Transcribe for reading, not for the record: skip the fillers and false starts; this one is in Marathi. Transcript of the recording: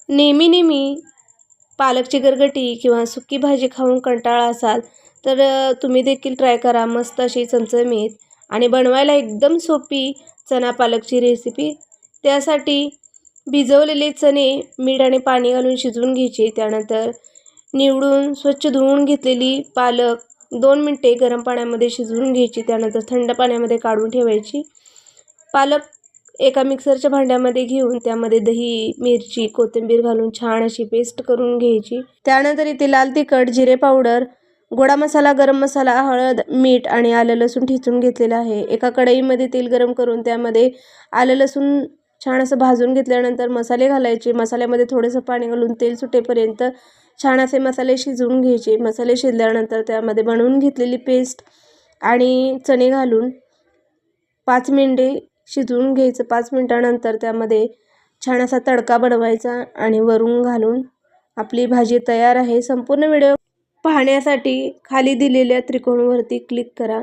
नेहमी नेहमी पालकची गरगटी किंवा सुकी भाजी खाऊन कंटाळा असाल तर तुम्ही देखील ट्राय करा मस्त अशी चमचमीत आणि बनवायला एकदम सोपी चणा पालकची रेसिपी। त्यासाठी भिजवलेले चणे मीठ आणि पाणी घालून शिजवून घ्यायचे। त्यानंतर निवडून स्वच्छ धुवून घेतलेली पालक 2 मिनिटे गरम पाण्यामध्ये शिजवून घ्यायची। त्यानंतर थंड पाण्यामध्ये काढून ठेवायची। पालक एका मिक्सरच्या भांड्यामध्ये घेऊन त्यामध्ये दही, मिरची, कोथिंबीर घालून छान अशी पेस्ट करून घ्यायची। त्यानंतर इथे लाल तिखट, जिरे पावडर, गोडा मसाला, गरम मसाला, हळद, मीठ आणि आलं लसूण ठेचून घेतलेलं आहे। एका कढईमध्ये तेल गरम करून त्यामध्ये आलं लसूण छान असं भाजून घेतल्यानंतर मसाले घालायचे। मसाल्यामध्ये थोडंसं पाणी घालून तेल सुटेपर्यंत छान असे मसाले शिजवून घ्यायचे। मसाले शिजल्यानंतर त्यामध्ये बनवून घेतलेली पेस्ट आणि चणे घालून 5 मिनिटे शिजवून घ्यायचं। 5 मिनिटानंतर त्यामध्ये छान असा तडका बनवायचा आणि वरून घालून आपली भाजी तयार आहे। संपूर्ण व्हिडिओ पाहण्यासाठी खाली दिलेल्या त्रिकोणावरती क्लिक करा।